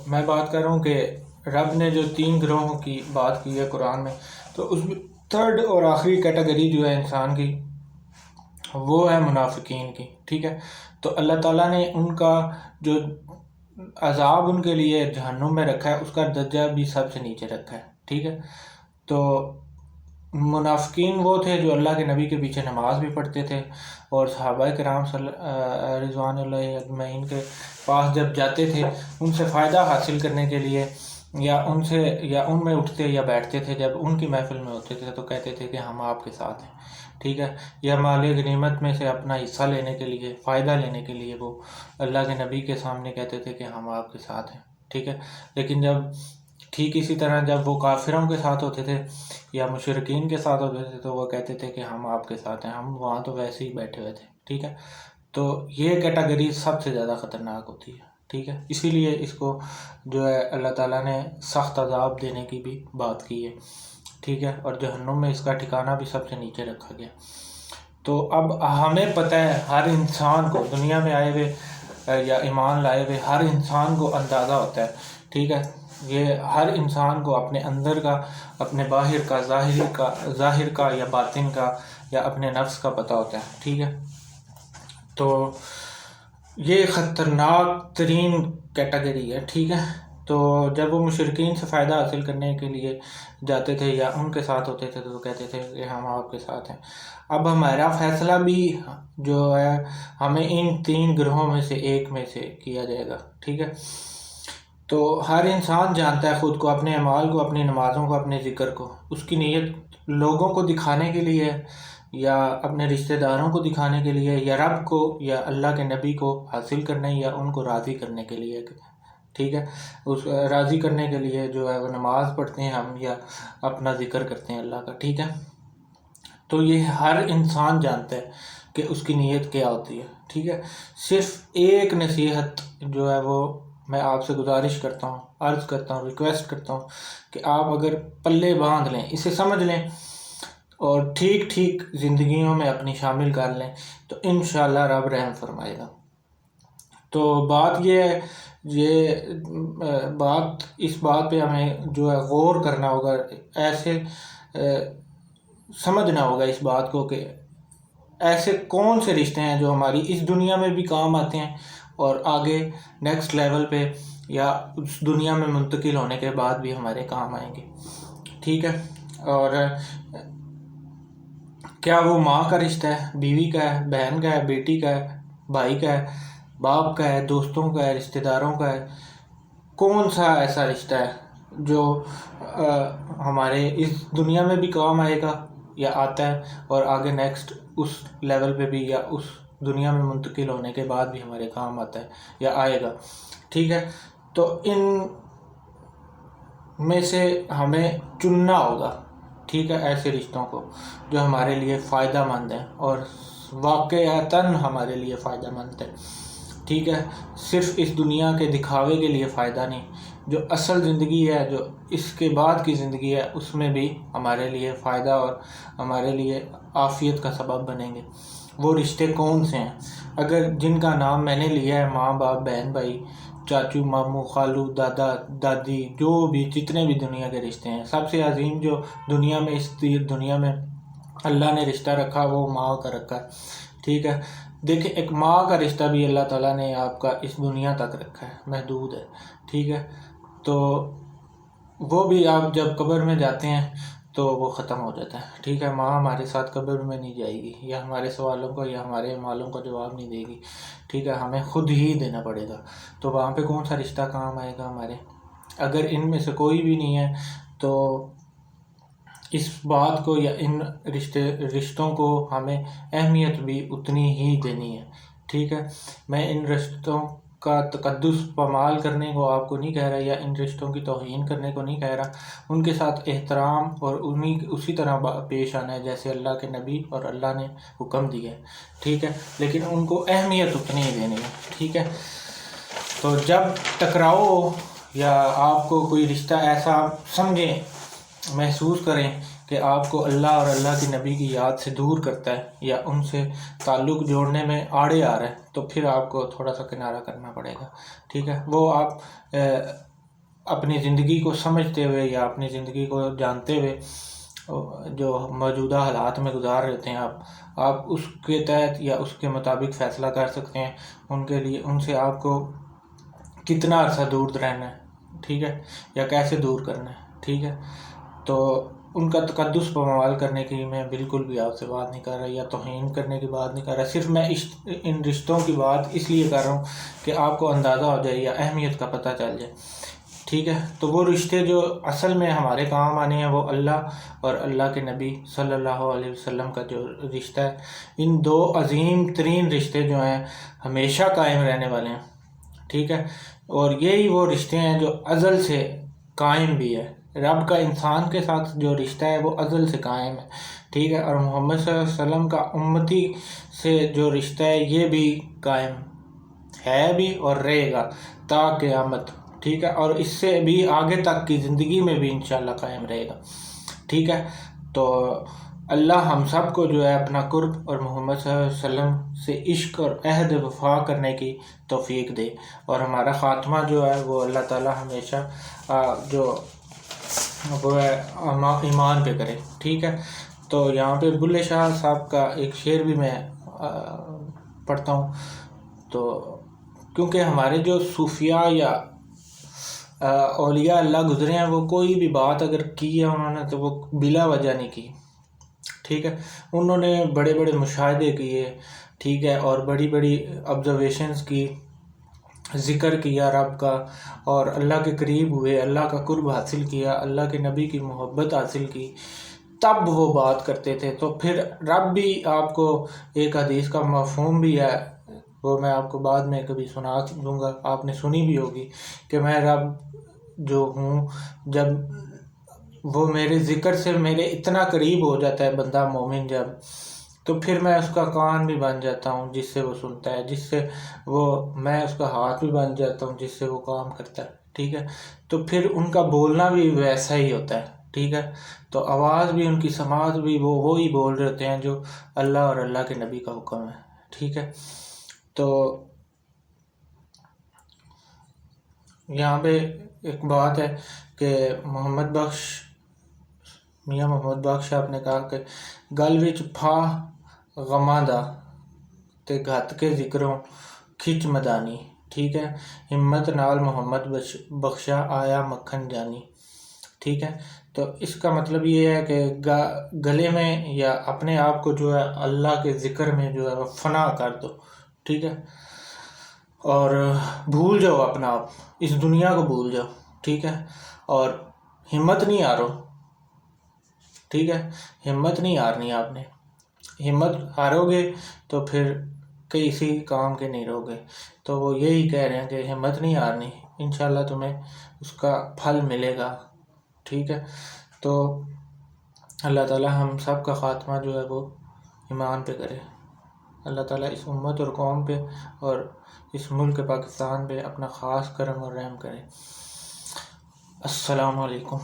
میں بات کر رہا ہوں کہ رب نے جو 3 گروہوں کی بات کی ہے قرآن میں، تو اس میں تھرڈ اور آخری کیٹیگری جو ہے انسان کی، وہ ہے منافقین کی. ٹھیک ہے، تو اللہ تعالیٰ نے ان کا جو عذاب ان کے لیے جہنم میں رکھا ہے، اس کا درجہ بھی سب سے نیچے رکھا ہے. ٹھیک ہے، تو منافقین وہ تھے جو اللہ کے نبی کے پیچھے نماز بھی پڑھتے تھے، اور صحابہ کرام رضوان اللہ اجمعین کے پاس جب جاتے تھے ان سے فائدہ حاصل کرنے کے لیے، یا ان میں اٹھتے یا بیٹھتے تھے جب ان کی محفل میں ہوتے تھے، تو کہتے تھے کہ ہم آپ کے ساتھ ہیں. ٹھیک ہے، یا مال غنیمت میں سے اپنا حصہ لینے کے لیے، فائدہ لینے کے لیے وہ اللہ کے نبی کے سامنے کہتے تھے کہ ہم آپ کے ساتھ ہیں. ٹھیک ہے، لیکن ٹھیک اسی طرح جب وہ کافروں کے ساتھ ہوتے تھے یا مشرکین کے ساتھ ہوتے تھے تو وہ کہتے تھے کہ ہم آپ کے ساتھ ہیں، ہم وہاں تو ویسے ہی بیٹھے ہوئے تھے. ٹھیک ہے، تو یہ کیٹیگری سب سے زیادہ خطرناک ہوتی ہے. ٹھیک ہے، اسی لیے اس کو جو ہے اللہ تعالیٰ نے سخت عذاب دینے کی بھی بات کی ہے. ٹھیک ہے، اور جہنم میں اس کا ٹھکانہ بھی سب سے نیچے رکھا گیا. تو اب ہمیں پتہ ہے، ہر انسان کو دنیا میں آئے ہوئے یا ایمان لائے ہوئے ہر انسان کو اندازہ ہوتا ہے. ٹھیک ہے، یہ ہر انسان کو اپنے اندر کا، اپنے باہر کا، ظاہر کا یا باطن کا یا اپنے نفس کا پتہ ہوتا ہے. ٹھیک ہے، تو یہ خطرناک ترین کیٹیگری ہے. ٹھیک ہے، تو جب وہ مشرکین سے فائدہ حاصل کرنے کے لیے جاتے تھے یا ان کے ساتھ ہوتے تھے تو کہتے تھے کہ ہم آپ کے ساتھ ہیں. اب ہمارا فیصلہ بھی جو ہے ہمیں ان 3 گروہوں میں سے ایک میں سے کیا جائے گا. ٹھیک ہے، تو ہر انسان جانتا ہے خود کو، اپنے اعمال کو، اپنی نمازوں کو، اپنے ذکر کو. اس کی نیت لوگوں کو دکھانے کے لیے یا اپنے رشتہ داروں کو دکھانے کے لیے یا رب کو یا اللہ کے نبی کو حاصل کرنے یا ان کو راضی کرنے کے لیے. ٹھیک ہے، اس راضی کرنے کے لیے جو ہے وہ نماز پڑھتے ہیں ہم، یا اپنا ذکر کرتے ہیں اللہ کا. ٹھیک ہے، تو یہ ہر انسان جانتا ہے کہ اس کی نیت کیا ہوتی ہے. ٹھیک ہے، صرف ایک نصیحت جو ہے وہ میں آپ سے گزارش کرتا ہوں، عرض کرتا ہوں، ریکویسٹ کرتا ہوں کہ آپ اگر پلے باندھ لیں، اسے سمجھ لیں اور ٹھیک زندگیوں میں اپنی شامل کر لیں تو انشاءاللہ رب رحم فرمائے گا. تو بات یہ ہے، اس بات پہ ہمیں جو ہے غور کرنا ہوگا، ایسے سمجھنا ہوگا اس بات کو کہ ایسے کون سے رشتے ہیں جو ہماری اس دنیا میں بھی کام آتے ہیں اور آگے نیکسٹ لیول پہ یا اس دنیا میں منتقل ہونے کے بعد بھی ہمارے کام آئیں گے. ٹھیک ہے، اور کیا وہ ماں کا رشتہ ہے، بیوی کا ہے، بہن کا ہے، بیٹی کا ہے، بھائی کا ہے، باپ کا ہے، دوستوں کا ہے، رشتہ داروں کا ہے؟ کون سا ایسا رشتہ ہے جو ہمارے اس دنیا میں بھی کام آئے گا یا آتا ہے اور آگے نیکسٹ اس لیول پہ بھی یا اس دنیا میں منتقل ہونے کے بعد بھی ہمارے کام آتا ہے یا آئے گا؟ ٹھیک ہے، تو ان میں سے ہمیں چننا ہوگا. ٹھیک ہے، ایسے رشتوں کو جو ہمارے لیے فائدہ مند ہیں اور واقعتاً ہمارے لیے فائدہ مند ہے. ٹھیک ہے، صرف اس دنیا کے دکھاوے کے لیے فائدہ نہیں، جو اصل زندگی ہے، جو اس کے بعد کی زندگی ہے، اس میں بھی ہمارے لیے فائدہ اور ہمارے لیے عافیت کا سبب بنیں گے. وہ رشتے کون سے ہیں؟ اگر جن کا نام میں نے لیا ہے، ماں باپ، بہن بھائی، چاچو، ماموں، خالو، دادا، دادی، جو بھی جتنے بھی دنیا کے رشتے ہیں، سب سے عظیم جو دنیا میں، اس دنیا میں اللہ نے رشتہ رکھا وہ ماں کا رکھا ہے. ٹھیک ہے، دیکھیں ایک ماں کا رشتہ بھی اللہ تعالیٰ نے آپ کا اس دنیا تک رکھا ہے، محدود ہے. ٹھیک ہے، تو وہ بھی آپ جب قبر میں جاتے ہیں تو وہ ختم ہو جاتا ہے. ٹھیک ہے، ماں ہمارے ساتھ قبر میں نہیں جائے گی، یا ہمارے سوالوں کا یا ہمارے اعمالوں کا جواب نہیں دے گی. ٹھیک ہے، ہمیں خود ہی دینا پڑے گا. تو وہاں پہ کون سا رشتہ کام آئے گا ہمارے؟ اگر ان میں سے کوئی بھی نہیں ہے تو اس بات کو یا ان رشتوں کو ہمیں اہمیت بھی اتنی ہی دینی ہے. ٹھیک ہے، میں ان رشتوں کا تقدس پامال کرنے کو آپ کو نہیں کہہ رہا یا ان رشتوں کی توہین کرنے کو نہیں کہہ رہا. ان کے ساتھ احترام اور اسی طرح پیش آنا ہے جیسے اللہ کے نبی اور اللہ نے حکم دیا ہے. ٹھیک ہے، لیکن ان کو اہمیت اتنی ہی دینی ہے. ٹھیک ہے، تو جب ٹکراؤ یا آپ کو کوئی رشتہ ایسا سمجھیں، محسوس کریں کہ آپ کو اللہ اور اللہ کے نبی کی یاد سے دور کرتا ہے یا ان سے تعلق جوڑنے میں آڑے آ رہا ہے، تو پھر آپ کو تھوڑا سا کنارہ کرنا پڑے گا. ٹھیک ہے، وہ آپ اپنی زندگی کو سمجھتے ہوئے یا اپنی زندگی کو جانتے ہوئے جو موجودہ حالات میں گزار رہتے ہیں آپ اس کے تحت یا اس کے مطابق فیصلہ کر سکتے ہیں ان کے لیے ان سے آپ کو کتنا عرصہ دور رہنا ہے، ٹھیک ہے، یا کیسے دور کرنا ہے، ٹھیک ہے۔ تو ان کا تقدس پامال کرنے کی میں بالکل بھی آپ سے بات نہیں کر رہا یا توہین کرنے کی بات نہیں کر رہا، صرف میں ان رشتوں کی بات اس لیے کر رہا ہوں کہ آپ کو اندازہ ہو جائے یا اہمیت کا پتہ چل جائے، ٹھیک ہے۔ تو وہ رشتے جو اصل میں ہمارے کام آنے ہیں وہ اللہ اور اللہ کے نبی صلی اللہ علیہ وسلم کا جو رشتہ ہے، ان دو عظیم ترین رشتے جو ہیں ہمیشہ قائم رہنے والے ہیں، ٹھیک ہے۔ اور یہی وہ رشتے ہیں جو ازل سے قائم بھی ہے، رب کا انسان کے ساتھ جو رشتہ ہے وہ ازل سے قائم ہے، ٹھیک ہے۔ اور محمد صلی اللہ علیہ وسلم کا امتی سے جو رشتہ ہے یہ بھی قائم ہے بھی اور رہے گا تا قیامت، ٹھیک ہے، اور اس سے بھی آگے تک کی زندگی میں بھی انشاءاللہ قائم رہے گا، ٹھیک ہے۔ تو اللہ ہم سب کو جو ہے اپنا قرب اور محمد صلی اللہ علیہ وسلم سے عشق اور عہد وفا کرنے کی توفیق دے، اور ہمارا خاتمہ جو ہے وہ اللہ تعالی ہمیشہ جو وہ ہے ایمان پہ کرے، ٹھیک ہے۔ تو یہاں پہ بلے شاہ صاحب کا ایک شعر بھی میں پڑھتا ہوں، تو کیونکہ ہمارے جو صوفیاء یا اولیاء اللہ گزرے ہیں وہ کوئی بھی بات اگر کی ہے انہوں نے تو وہ بلا وجہ نہیں کی، ٹھیک ہے۔ انہوں نے بڑے بڑے مشاہدے کیے، ٹھیک ہے، اور بڑی بڑی آبزرویشنز کی، ذکر کیا رب کا، اور اللہ کے قریب ہوئے، اللہ کا قرب حاصل کیا، اللہ کے نبی کی محبت حاصل کی، تب وہ بات کرتے تھے۔ تو پھر رب بھی آپ کو ایک حدیث کا مفہوم بھی ہے، وہ میں آپ کو بعد میں کبھی سنا دوں گا، آپ نے سنی بھی ہوگی کہ میں رب جو ہوں، جب وہ میرے ذکر سے میرے اتنا قریب ہو جاتا ہے بندہ مومن جب، تو پھر میں اس کا کان بھی بن جاتا ہوں جس سے وہ سنتا ہے، جس سے وہ میں اس کا ہاتھ بھی بن جاتا ہوں جس سے وہ کام کرتا ہے، ٹھیک ہے۔ تو پھر ان کا بولنا بھی ویسا ہی ہوتا ہے، ٹھیک ہے۔ تو آواز بھی ان کی سماعت بھی وہی بول رہے ہوتے ہیں جو اللہ اور اللہ کے نبی کا حکم ہے، ٹھیک ہے۔ تو یہاں پہ ایک بات ہے کہ میاں محمد بخش صاحب نے کہا کہ گل وچ پھا غماں دا تے گھت کے ذکروں کھچ مدانی، ٹھیک ہے، ہمت نال محمد بخشا آیا مکھن جانی، ٹھیک ہے۔ تو اس کا مطلب یہ ہے کہ گلے میں یا اپنے آپ کو جو ہے اللہ کے ذکر میں جو ہے وہ فنا کر دو، ٹھیک ہے، اور بھول جاؤ اپنا آپ، اس دنیا کو بھول جاؤ، ٹھیک ہے، اور ہمت نہیں ہارو، ٹھیک ہے، ہمت نہیں ہارنی آپ نے، ہمت ہارو گے تو پھر کسی کام کے نہیں رہو گے۔ تو وہ یہی کہہ رہے ہیں کہ ہمت نہیں ہارنی، انشاءاللہ تمہیں اس کا پھل ملے گا، ٹھیک ہے۔ تو اللہ تعالیٰ ہم سب کا خاتمہ جو ہے وہ ایمان پہ کرے، اللہ تعالیٰ اس امت اور قوم پہ اور اس ملک پاکستان پہ اپنا خاص کرم اور رحم کرے۔ السلام علیکم۔